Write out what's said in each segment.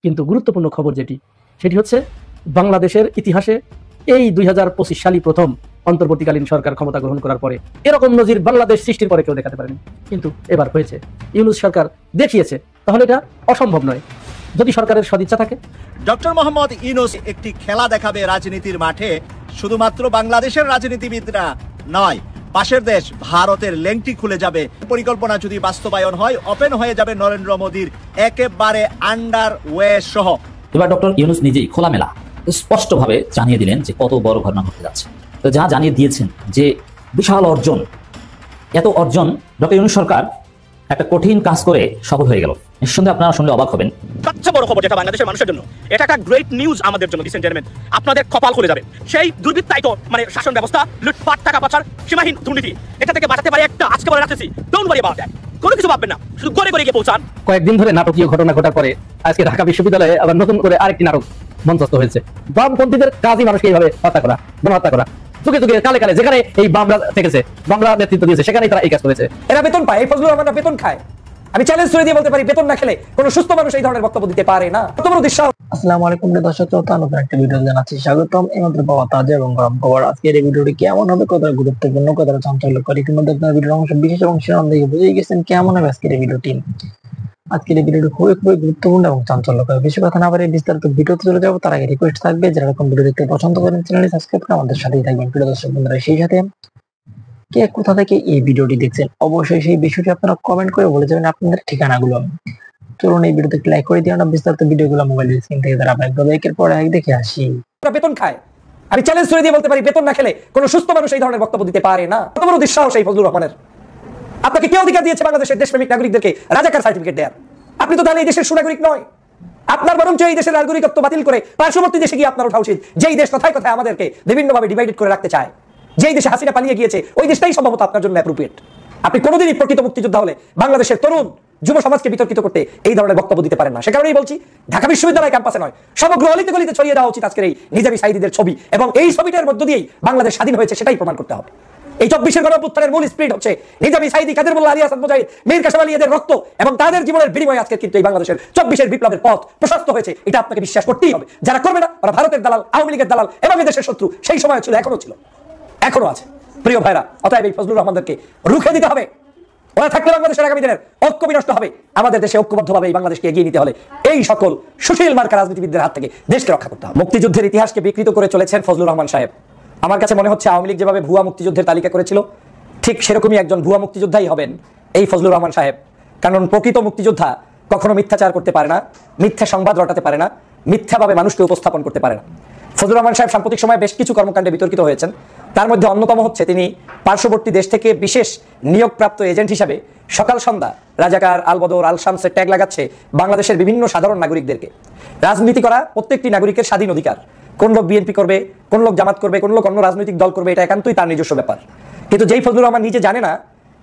কিন্তু গুরুত্বপূর্ণ খবর সেটি হচ্ছে বাংলাদেশের ইতিহাসে এই 2025 সালই প্রথম অন্তর্বর্তীকালীন সরকার ক্ষমতা গ্রহণ করার পরে এরকম নজির বাংলাদেশ সৃষ্টির পরে কেউ দেখাতে পারেনি, কিন্তু এবার হয়েছে। ইউনূস সরকার দেখিয়েছে, তাহলে এটা অসম্ভব নয় যদি সরকারের সদিচ্ছা থাকে। ডক্টর মোহাম্মদ ইউনূস একটি খেলা দেখাবে রাজনীতির মাঠে। শুধুমাত্র বাংলাদেশের রাজনীতিবিদরা নয়, পাশের দেশ ভারতের লেংটি খুলে যাবে। পরিকল্পনা যদি বাস্তবায়ন হয়, ওপেন হয়ে যাবে নরেন্দ্র মোদীর একেবারে আন্ডারওয়ে সহ। এবার ডক্টর ইউনূস নিজেই খোলামেলা স্পষ্টভাবে জানিয়ে দিলেন যে কত বড় ঘটনা ঘটতে যাচ্ছে। তো যা জানিয়ে দিয়েছেন যে বিশাল অর্জন, এত অর্জন, ডক্টর ইউনূস সরকার একটা কঠিন কাজ করে সফল হয়ে গেল। নিঃসন্দেহে আপনারা শুনলে অবাক হবেন। সবচেয়ে বড় খবর যেটা বাংলাদেশের মানুষের জন্য, এটা একটা গ্রেট নিউজ আমাদের জন্য। আপনাদের কপাল খুলে যাবে। সেই দুর্বৃত্তায়িত শাসন ব্যবস্থা, লুটপাট, টাকা পাচার, সীমাহীন দুর্নীতি, এটা থেকে বাঁচাতে পারে একটা, আজকে বলে রাখতেছি, ডোন্ট ওয়ারি অ্যাবাউট দ্যাট। কোনো কিছু ভাববেন না, শুধু করে করে গিয়ে পৌঁছান। কয়েকদিন ধরে নাটকীয় ঘটনা ঘটার পরে আজকে ঢাকা বিশ্ববিদ্যালয়ে আবার নতুন করে আরেকটি নাটক মঞ্চস্থ হয়েছে। বামপন্থীদের কাজই মানুষকে এইভাবে হত্যা করা, গণহত্যা করা। যুগে যুগে কালে কালে যেখানে এই বামরা থেকেছে, বামরা নেতৃত্ব দিয়েছে, সেখানেই তারা এই কাজ করেছে। এরা বেতন পায়, এই ফজলুর রহমানরা বেতন খায়। আমি চ্যালেঞ্জ করে দিয়ে বলতে পারি, বেতন না খেলে কোনো সুস্থ মানুষ এই ধরনের বক্তব্য দিতে পারে না। কত বড় দুঃসাহস! আসসালামু আলাইকুম দর্শক শ্রোতা, নতুন একটা ভিডিও জানাচ্ছি স্বাগতম। এইমাত্র পাওয়া তাজা এবং গরম খবর। আজকের এই ভিডিওটি কেমন হবে, কতটা গুরুত্বপূর্ণ, কতটা চাঞ্চল্যকর, ইতিমধ্যে আপনার ভিডিওর অংশ বিশেষ এবং শিরোনাম দেখে বুঝে গেছেন কেমন হবে আজকের এই ভিডিওটি। আজকের এই ভিডিওটি খুবই খুবই গুরুত্বপূর্ণ এবং চাঞ্চল্যকর। বেশি কথা না বাড়িয়ে বিস্তারিত ভিডিওতে চলে যাবো। তার আগে রিকোয়েস্ট থাকবে, যারা এরকম ভিডিও দেখতে পছন্দ করেন চ্যানেলটি সাবস্ক্রাইব করে আমাদের সাথেই থাকবেন। প্রিয় দর্শক বন্ধুরা, সেই সাথে কে কোথা থেকে এই ভিডিওটি দেখছেন অবশ্যই সেই বিষয়টি আপনারা কমেন্ট করে বলে যাবেন আপনাদের ঠিকানাগুলো। চলুন এই ভিডিওতে লাইক করে দিও না, বিস্তারিত ভিডিওগুলো মোবাইলের স্ক্রিন থেকে ধারাবাহিকভাবে একের পর এক দেখে আসি। বেতন খায়। আমি চ্যালেঞ্জ করে দিয়ে বলতে পারি, বেতন না খেলে কোনো সুস্থ মানুষ এই ধরনের বক্তব্য দিতে পারে না। কত বড় দুঃসাহস এই ফজলুর রহমানের! আপনাকে কে অধিকার দিয়েছে বাংলাদেশের দেশপ্রেমিক নাগরিকদেরকে রাজাকার সার্টিফিকেট দেওয়ার? আপনি তো তাহলে এই দেশের সুনাগরিক নয়। আপনার বরঞ্চ এই দেশের নাগরিকত্ব বাতিল করে পার্শ্ববর্তী দেশে গিয়ে আপনার ওঠা উচিত, যেই দেশ কথায় কথায় আমাদেরকে বিভিন্নভাবে ডিভাইডেড করে রাখতে চায়। যেই দেশে হাসিনা পালিয়ে গিয়েছে, ওই দেশটাই সম্ভবত আপনার জন্য অ্যাপ্রোপ্রিয়েট। আপনি কোনোদিনই প্রকৃত মুক্তিযোদ্ধা হলে বাংলাদেশের তরুণ যুব সমাজকে বিতর্কিত করতে এই ধরনের বক্তব্য দিতে পারেন না। সে কারণেই বলছি, ঢাকা বিশ্ববিদ্যালয় ক্যাম্পাসে নয়, সমগ্র অলিতে গলিতে ছড়িয়ে দেওয়া উচিত আজকের এই নিজামী সাঈদীদের ছবি, এবং এই ছবিটার মধ্য দিয়েই বাংলাদেশ স্বাধীন হয়েছে সেটাই প্রমাণ করতে হবে। এই 24-এর গণঅভ্যুত্থানের মূল স্পিরিট হচ্ছে নিজামী সাঈদী, কাদের মোল্লা, আলী হাসান মুজাহিদ, মীর কাসেম আলী, এদের রক্ত এবং তাদের জীবনের বিনিময়ে আজকে কিন্তু এই বাংলাদেশের 24-এর বিপ্লবের পথ প্রশস্ত হয়েছে। এটা আপনাকে বিশ্বাস করতেই হবে। যারা করবে না, ওরা ভারতের দালাল, আওয়ামী লীগের দালাল এবং এদেশের শত্রু। সেই সময় ছিল, এখনো ছিল, এখনো আছে। প্রিয় ভাইরা, অতএব এই ফজলুর রহমানদেরকে রুখে দিতে হবে। ওরা থাকলে বাংলাদেশের আগামী দিনের ঐক্য বিনষ্ট হবে। আমাদের দেশে ঐক্যবদ্ধভাবে এই বাংলাদেশকে এগিয়ে নিতে হলে এই সকল সুশীল মার্কা রাজনীতিবিদদের হাত থেকে দেশকে রক্ষা করতে হবে। মুক্তিযুদ্ধের ইতিহাসকে বিকৃত করে চলেছেন ফজলুর রহমান সাহেব। আমার কাছে মনে হচ্ছে আওয়ামী লীগ যেভাবে ভুয়া মুক্তিযুদ্ধের তালিকা করেছিল, ঠিক সেরকমই একজন ভুয়া মুক্তিযোদ্ধাই হবেন এই ফজলুর রহমান সাহেব। কারণ প্রকৃত মুক্তিযোদ্ধা কখনো মিথ্যাচার করতে পারে না, মিথ্যা সংবাদ রটাতে পারে না, মিথ্যাভাবে মানুষকে উপস্থাপন করতে পারে না। ফজলুর রহমান সাহেব সাম্প্রতিক সময়ে বেশ কিছু কর্মকাণ্ডে বিতর্কিত হয়েছেন। তার মধ্যে অন্যতম হচ্ছে তিনি পার্শ্ববর্তী দেশ থেকে বিশেষ নিয়োগপ্রাপ্ত এজেন্ট হিসাবে সকাল সন্ধ্যা রাজাকার, আল বদর, আল শামসের ট্যাগ লাগাচ্ছে বাংলাদেশের বিভিন্ন সাধারণ নাগরিকদেরকে। রাজনীতি করা প্রত্যেকটি নাগরিকের স্বাধীন অধিকার। কোন লোক বিএনপি করবে, কোন লোক জামাত করবে, কোন লোক অন্য রাজনৈতিক দল করবে, এটা একান্তই তার নিজস্ব ব্যাপার। কিন্তু যেই ফজলুর রহমান নিজে জানে না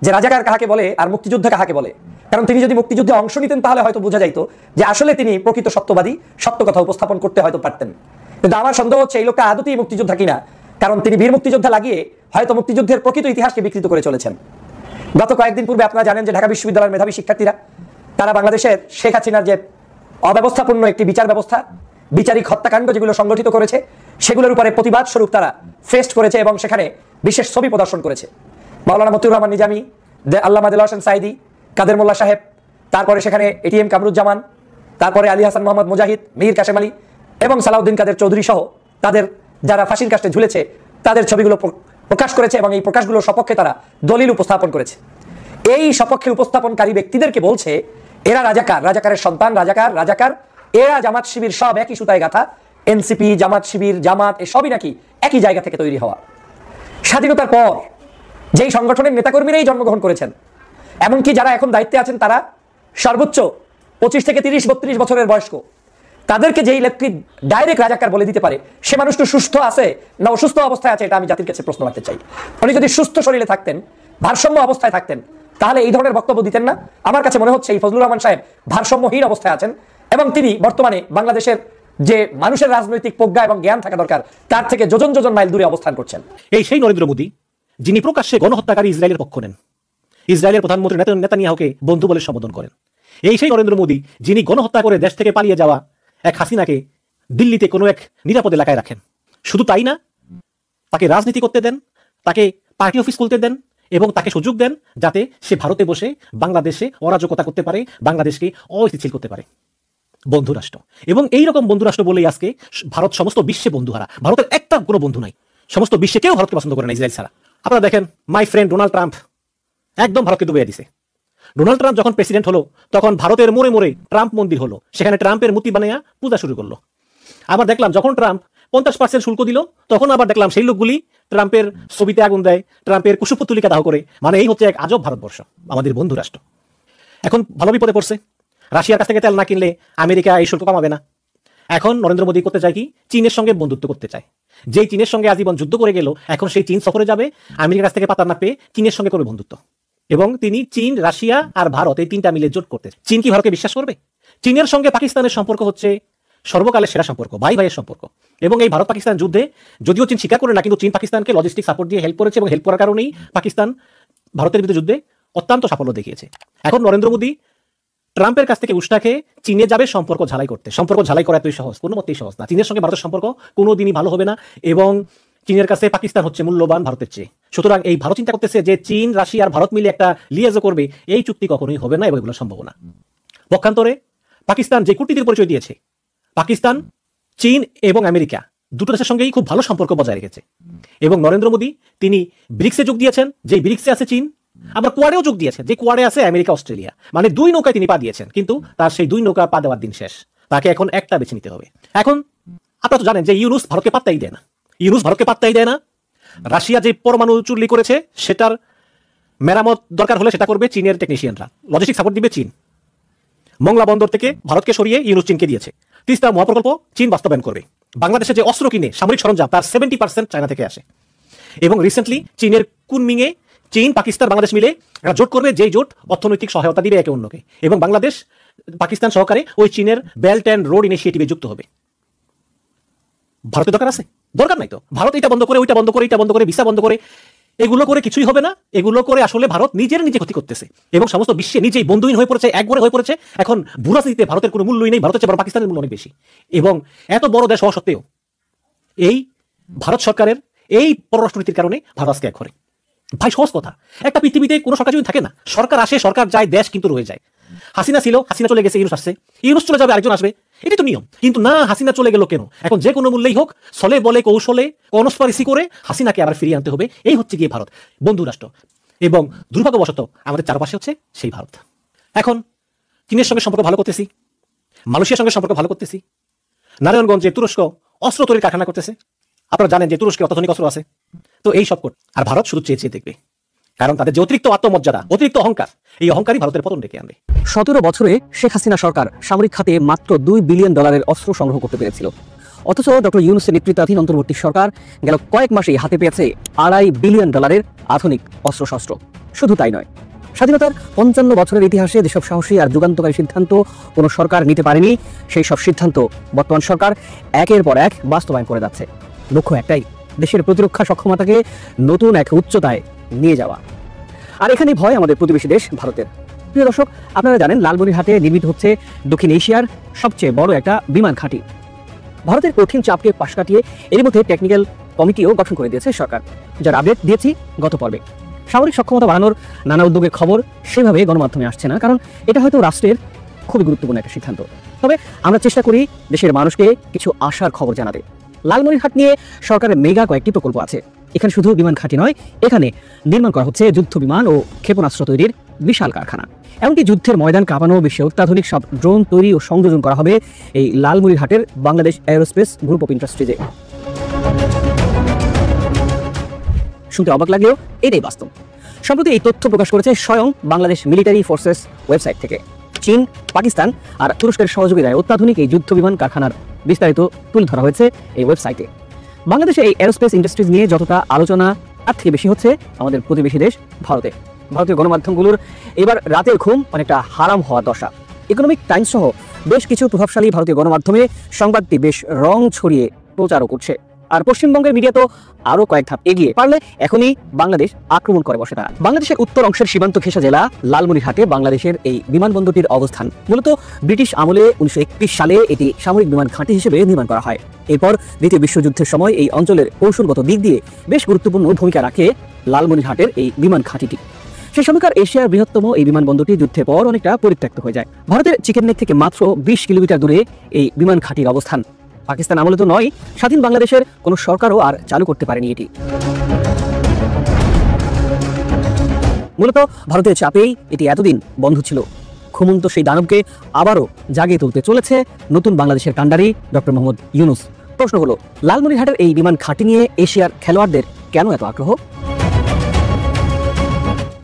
যে রাজাকার কাহাকে বলে আর মুক্তিযুদ্ধ কাহাকে বলে, কারণ তিনি যদি মুক্তিযুদ্ধে অংশ নিতেন তাহলে হয়তো বোঝা যাইতো যে আসলে তিনি প্রকৃত সত্যবাদী, সত্য কথা উপস্থাপন করতে হয়তো পারতেন। কিন্তু আমার সন্দেহ হচ্ছে এই লোকটা আদতেই মুক্তিযোদ্ধা কিনা, কারণ তিনি বীর মুক্তিযোদ্ধা লাগিয়ে হয়তো মুক্তিযুদ্ধের প্রকৃত ইতিহাসকে বিকৃত করে চলেছেন। গত কয়েকদিন পূর্বে আপনারা জানেন যে ঢাকা বিশ্ববিদ্যালয়ের মেধাবী শিক্ষার্থীরা তারা বাংলাদেশের শেখ হাসিনার যে অব্যবস্থাপূর্ণ একটি বিচার ব্যবস্থা, বিচারিক হত্যাকাণ্ড যেগুলো সংগঠিত করেছে, সেগুলোর উপরে প্রতিবাদ স্বরূপ তারা ফেস্ট করেছে এবং সেখানে বিশেষ ছবি প্রদর্শন করেছে। মাওলানা মতিউর রহমান নিজামী, আল্লামা দেলোয়ার হোসেন সাঈদী, কাদের মোল্লা সাহেব, তারপরে সেখানে এটিএম কামরুজ্জামান, তারপরে আলী হাসান মোহাম্মদ মুজাহিদ, মীর কাসেম আলী এবং সালাউদ্দিন কাদের চৌধুরী সহ তাদের যারা ফাঁসির কাস্টে ঝুলেছে তাদের ছবিগুলো প্রকাশ করেছে এবং এই প্রকাশগুলোর সপক্ষে তারা দলিল উপস্থাপন করেছে। এই সপক্ষে উপস্থাপনকারী ব্যক্তিদেরকে বলছে এরা রাজাকার, রাজাকারের সন্তান, রাজাকার, এরা জামাত শিবির, সব একই সুতায় গাথা। এনসিপি, জামাত শিবির, জামাত এসবই নাকি একই জায়গা থেকে তৈরি হওয়া। স্বাধীনতার পর যেই সংগঠনের নেতাকর্মীরাই জন্মগ্রহণ করেছেন, এমনকি যারা এখন দায়িত্বে আছেন তারা সর্বোচ্চ 25 থেকে 30-32 বছরের বয়স্ক, তাদেরকে যেই ব্যক্তি ডাইরেক্ট রাজাকার বলে দিতে পারে, সে মানুষটা সুস্থ আছে না অসুস্থ অবস্থায় আছে, এটা আমি জাতির কাছে প্রশ্ন রাখতে চাই। উনি যদি সুস্থ শরীরে থাকতেন, ভারসাম্য অবস্থায় থাকতেন, তাহলে এই ধরনের বক্তব্য দিতেন না। আমার কাছে মনে হচ্ছে এই ফজলুর রহমান সাহেব ভারসাম্যহীন অবস্থায় আছেন এবং তিনি বর্তমানে বাংলাদেশের যে মানুষের রাজনৈতিক প্রজ্ঞা এবং জ্ঞান থাকা দরকার তার থেকে যোজন যোজন মাইল দূরে অবস্থান করছেন। এই সেই নরেন্দ্র মোদী যিনি প্রকাশ্যে গণহত্যাকারী ইসরায়েলের পক্ষ নেন, ইসরায়েলের প্রধানমন্ত্রী নেতানিয়াহুকে বন্ধু বলে সম্বোধন করেন। এই সেই নরেন্দ্র মোদী যিনি গণহত্যা করে দেশ থেকে পালিয়ে যাওয়া এক হাসিনাকে দিল্লিতে কোনো এক নিরাপদ এলাকায় রাখেন। শুধু তাই না, তাকে রাজনীতি করতে দেন, তাকে পার্টি অফিস খুলতে দেন এবং তাকে সুযোগ দেন যাতে সে ভারতে বসে বাংলাদেশে অরাজকতা করতে পারে, বাংলাদেশকে অস্থিতিশীল করতে পারে। বন্ধুরাষ্ট্র, এবং এইরকম বন্ধুরাষ্ট্র বলেই আজকে ভারত সমস্ত বিশ্বে বন্ধুহারা। ভারতের একটা কোনো বন্ধু নাই, সমস্ত বিশ্বে কেউ ভারতকে পছন্দ করে না ইসরায়েল ছাড়া। আপনারা দেখেন মাই ফ্রেন্ড ডোনাল্ড ট্রাম্প একদম ভারতকে ডুবিয়ে দিছে। ডোনাল্ড ট্রাম্প যখন প্রেসিডেন্ট হলো তখন ভারতের মোড়ে মোড়ে ট্রাম্প মন্দির হলো, সেখানে ট্রাম্পের মূর্তি বানিয়ে পূজা শুরু করলো। আবার দেখলাম যখন ট্রাম্প 50% শুল্ক দিল তখন আবার দেখলাম সেই লোকগুলি ট্রাম্পের ছবিতে আগুন দেয়, ট্রাম্পের কুশপুত্তলিকা দাহ করে। মানে এই হচ্ছে এক আজব ভারতবর্ষ, আমাদের বন্ধু রাষ্ট্র। এখন ভালো বিপদে পড়ছে, রাশিয়ার কাছ থেকে তেল না কিনলে আমেরিকা এই শুল্ক কমাবে না। এখন নরেন্দ্র মোদী করতে চায় কি, চীনের সঙ্গে বন্ধুত্ব করতে চায়। যেই চীনের সঙ্গে আজীবন যুদ্ধ করে গেল, এখন সেই চীন সফরে যাবে, আমেরিকার কাছ থেকে পাতা না পেয়ে চীনের সঙ্গে করবে বন্ধুত্ব। এবং তিনি চীন, রাশিয়া আর ভারত এই তিনটা মিলে জোট করতে। চীন কি ভারতকে বিশ্বাস করবে? চীনের সঙ্গে পাকিস্তানের সম্পর্ক হচ্ছে সর্বকালের সেরা সম্পর্ক, ভাই ভাইয়ের সম্পর্ক। এবং এই ভারত পাকিস্তান যুদ্ধে যদিও চীন স্বীকার করে না, কিন্তু চীন পাকিস্তানকে লজিস্টিক সাপোর্ট দিয়ে হেল্প করেছে এবং হেল্প করার কারণেই পাকিস্তান ভারতের বিরুদ্ধে যুদ্ধে অত্যন্ত সাফল্য দেখিয়েছে। এখন নরেন্দ্র মোদী ট্রাম্পের কাছ থেকে উষ্টা খেয়ে চীনে যাবে সম্পর্ক ঝালাই করতে। সম্পর্ক ঝালাই করা এতই সহজ? কোনো মতেই সহজ না। চীনের সঙ্গে ভারতের সম্পর্ক কোনো দিনই ভালো হবে না এবং চীনের কাছে পাকিস্তান হচ্ছে মূল্যবান ভারতের চেয়ে। সুতরাং এই ভারত চিন্তা করতেছে যে চীন, রাশিয়া আর ভারত মিলে একটা লিয়াজো করবে, এই চুক্তি কখনোই হবে না এবং এগুলো সম্ভব না। পক্ষান্তরে পাকিস্তান যে কূটনীতির পরিচয় দিয়েছে, পাকিস্তান, চীন এবং আমেরিকা দুটো দেশের সঙ্গেই খুব ভালো সম্পর্ক বজায় রেখেছে। এবং নরেন্দ্র মোদী তিনি ব্রিক্সে যোগ দিয়েছেন, যে ব্রিক্সে আছে চীন, আবার কোয়াডেও যোগ দিয়েছেন, যে কোয়াডে আছে আমেরিকা, অস্ট্রেলিয়া। মানে দুই নৌকায় তিনি পা দিয়েছেন, কিন্তু তার সেই দুই নৌকা পা দেওয়ার দিন শেষ। তাকে এখন একটা বেছে নিতে হবে। এখন আপনারা তো জানেন যে ইউনুস ভারতকে পাত্তাই দেয় না। ইউনুস ভারতকে পাত্তাই দেয় না। রাশিয়া যে পরমাণু চুল্লি করেছে সেটার মেরামত দরকার হলে সেটা করবে চীনের টেকনিশিয়ানরা, লজিস্টিক সাপোর্ট দিবে চীন। মংলা বন্দর থেকে ভারতকে সরিয়ে ইউনুস চীনকে দিয়েছে। তিস্তা মহাপ্রকল্প চীন বাস্তবায়ন করবে। বাংলাদেশে যে অস্ত্র কিনে সামরিক সরঞ্জাম তার 70% চায়না থেকে আসে। এবং রিসেন্টলি চীনের কুনমিংয়ে চীন, পাকিস্তান, বাংলাদেশ মিলে একটা জোট করবে, যেই জোট অর্থনৈতিক সহায়তা দিবে একে অন্যকে। এবং বাংলাদেশ পাকিস্তান সহকারে ওই চীনের বেল্ট অ্যান্ড রোড ইনিশিয়েটিভে যুক্ত হবে। ভারতের দরকার আছে? দরকার নাই তো। ভারত এটা বন্ধ করে, ওইটা বন্ধ করে, এটা বন্ধ করে, ভিসা বন্ধ করে, এগুলো করে কিছুই হবে না। এগুলো করে আসলে ভারত নিজে ক্ষতি করতেছে এবং সমস্ত বিশ্বে নিজেই বন্ধুহীন হয়ে পড়েছে, একবারে হয়ে পড়েছে। এখন ভূরাজনীতিতে ভারতের কোনো মূল্যই নেই, ভারতের চেয়ে বড় পাকিস্তানের মূল্য অনেক বেশি। এবং এত বড় দেশ হওয়া সত্ত্বেও এই ভারত সরকারের এই পররাষ্ট্রনীতির কারণে ভারত আজকে এক ঘরে। ভাই সহজ কথা, একটা পৃথিবীতে কোনো সরকার যদি থাকে না, সরকার আসে, সরকার যায়, দেশ কিন্তু রয়ে যায়। হাসিনা ছিল, হাসিনা চলে গেছে, ইউনুস আসছে, ইউনুস চলে যাবে, আরেকজন আসবে, এটাই তো নিয়ম। কিন্তু না, হাসিনা চলে গেল কেন? এখন যে কোনো মূল্যেই হোক, ছলে বলে কৌশলে কনস্পারেসি করে হাসিনাকে আবার ফিরিয়ে আনতে হবে। এই হচ্ছে গিয়ে ভারত, বন্ধু রাষ্ট্র। এবং দুর্ভাগ্যবশত আমাদের চারপাশে হচ্ছে সেই ভারত। এখন চীনের সঙ্গে সম্পর্ক ভালো করতেছি, মালয়েশিয়ার সঙ্গে সম্পর্ক ভালো করতেছি, নারায়ণগঞ্জে তুরস্ক অস্ত্র তৈরির কারখানা করতেছে। আপনারা জানেন যে তুরস্কে অত্যাধুনিক অস্ত্র আছে। তো এই সব করতে আর ভারত শুধু চেয়ে চেয়ে দেখবে, কারণ তাদের যে অতিরিক্ত আত্মমর্যাদা, অতিরিক্ত অহংকার, এই অহংকারই ভারতের পতন ডেকে আনবে। 17 বছরে শেখ হাসিনা সরকার সামরিক খাতে মাত্র $2 বিলিয়ন অস্ত্র সংগ্রহ করতে পেরেছিল। অথচ ডক্টর ইউনূসের নেতৃত্বাধীন অন্তর্বর্তী সরকার গেল কয়েক মাসেই হাতে পেয়েছে $2.5 বিলিয়ন আধুনিক অস্ত্রশস্ত্র। শুধু তাই নয়, স্বাধীনতার 55 বছরের ইতিহাসে যেসব সাহসী আর যুগান্তকারী সিদ্ধান্ত কোনো সরকার নিতে পারেনি, সেই সব সিদ্ধান্ত বর্তমান সরকার একের পর এক বাস্তবায়ন করে যাচ্ছে। লক্ষ্য একটাই, দেশের প্রতিরক্ষা সক্ষমতাকে নতুন এক উচ্চতায় নিয়ে যাওয়া। আর এখানে ভয় আমাদের প্রতিবেশী দেশ ভারতের। প্রিয় দর্শক, আপনারা জানেন লালমনিরহাটে নির্মিত হচ্ছে দক্ষিণ এশিয়ার সবচেয়ে বড় একটা বিমান ঘাঁটি। ভারতের কঠিন চাপকে পাশ কাটিয়ে এর মধ্যে টেকনিক্যাল কমিটিও গঠন করে দিয়েছে সরকার, যার আপডেট দিয়েছি গত পর্বে। সামরিক সক্ষমতা বাড়ানোর নানা উদ্যোগের খবর সেভাবে গণমাধ্যমে আসছে না, কারণ এটা হয়তো রাষ্ট্রের খুবই গুরুত্বপূর্ণ একটা সিদ্ধান্ত। তবে আমরা চেষ্টা করি দেশের মানুষকে কিছু আশার খবর জানাতে। লালমনিরহাট নিয়ে সরকারের মেগা কয়েকটি প্রকল্প আছে। এখানে শুধু বিমান ঘাঁটি নয়, এখানে নির্মাণ করা হচ্ছে যুদ্ধ বিমান ও ক্ষেপণাস্ত্র তৈরির বিশাল কারখানা। এমনকি যুদ্ধের ময়দান কাঁপানো বিশ্বে অত্যাধুনিক সব ড্রোন তৈরি ও সংযোজন করা হবে এই লালমনিরহাটের বাংলাদেশ এরোস্পেস গ্রুপ অফ ইন্ডাস্ট্রিজে। শুনতে অবাক লাগলেও এটাই বাস্তব। সম্প্রতি এই তথ্য প্রকাশ করেছে স্বয়ং বাংলাদেশ মিলিটারি ফোর্সেস ওয়েবসাইট থেকে। চীন, পাকিস্তান আর তুরস্কের সহযোগিতায় অত্যাধুনিক এই যুদ্ধ বিমান কারখানার বিস্তারিত তুলে ধরা হয়েছে এই ওয়েবসাইটে। বাংলাদেশে এই এরোস্পেস ইন্ডাস্ট্রিজ নিয়ে যতটা আলোচনা তার থেকে বেশি হচ্ছে আমাদের প্রতিবেশী দেশ ভারতে। ভারতীয় গণমাধ্যমগুলোর এবার রাতের ঘুম অনেকটা হারাম হওয়া দশা। ইকোনমিক টাইমস সহ বেশ কিছু প্রভাবশালী ভারতীয় গণমাধ্যমে সংবাদটি বেশ রং ছড়িয়ে প্রচারও করছে। আর পশ্চিমবঙ্গের মিডিয়া তো আরো কয়েক ধাপ এগিয়ে, পারলে এখনই বাংলাদেশ আক্রমণ করে বসে তারা। বাংলাদেশের উত্তর অংশের সীমান্ত ঘেঁষা জেলা লালমনিরহাটে বাংলাদেশের এই বিমানবন্দরটির অবস্থান। মূলত ব্রিটিশ আমলে 1931 সালে এটি সামরিক বিমান ঘাঁটি হিসেবে নির্মাণ করা হয়। এরপর দ্বিতীয় বিশ্বযুদ্ধের সময় এই অঞ্চলের কৌশলগত দিক দিয়ে বেশ গুরুত্বপূর্ণ ভূমিকা রাখে লালমনিরহাটের এই বিমান ঘাঁটিটি। সেই সময়কার এশিয়ার বৃহত্তম এই বিমানবন্দরটি যুদ্ধের পর অনেকটা পরিত্যক্ত হয়ে যায়। ভারতের চিকেন নেক থেকে মাত্র 20 কিলোমিটার দূরে এই বিমান ঘাঁটির অবস্থান। পাকিস্তান আমলে তো নয়, স্বাধীন বাংলাদেশের কোনো সরকারও আর চালু করতে পারেনি এটি। মূলত ভারতের চাপেই এটি এতদিন বন্ধ ছিল। ঘুমন্ত সেই দানবকে আবারও জাগিয়ে তুলতে চলেছে নতুন বাংলাদেশের কাণ্ডারি ডক্টর মোহাম্মদ ইউনূস। প্রশ্ন হলো, লালমনিরহাটের এই বিমান ঘাঁটি নিয়ে এশিয়ার খেলোয়াড়দের কেন এত আগ্রহ?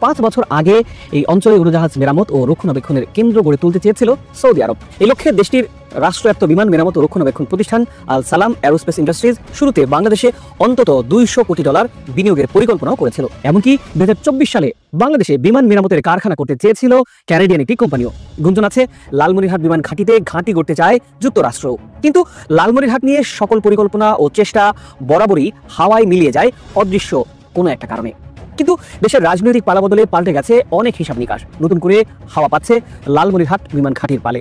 5 বছর আগে এই অঞ্চলে উড়োজাহাজ মেরামত ও রক্ষণাবেক্ষণের কেন্দ্র গড়ে তুলতে চেয়েছিল সৌদি আরব। এই লক্ষ্যে দেশটির রাষ্ট্রায়ত্ত বিমান মেরামত ও রক্ষণাবেক্ষণ প্রতিষ্ঠান আল সালাম এরোস্পেস ইন্ডাস্ট্রিজ শুরুতে বাংলাদেশে অন্তত $200 কোটি বিনিয়োগের পরিকল্পনাও করেছিল। এমনকি 2024 সালে বাংলাদেশে বিমান মেরামতের কারখানা করতে চেয়েছিল ক্যানাডিয়ান একটি কোম্পানিও। গুঞ্জন আছে লালমনিরহাট বিমান ঘাঁটিতে ঘাঁটি করতে চায় যুক্তরাষ্ট্র। কিন্তু লালমনিরহাট নিয়ে সকল পরিকল্পনা ও চেষ্টা বরাবরই হাওয়ায় মিলিয়ে যায় অদৃশ্য কোনো একটা কারণে। কিন্তু দেশের রাজনৈতিক পালাবদলে পাল্টে গেছে অনেক হিসাব নিকাশ। নতুন করে হাওয়া পাচ্ছে লালমনিরহাট বিমান ঘাঁটির পালে।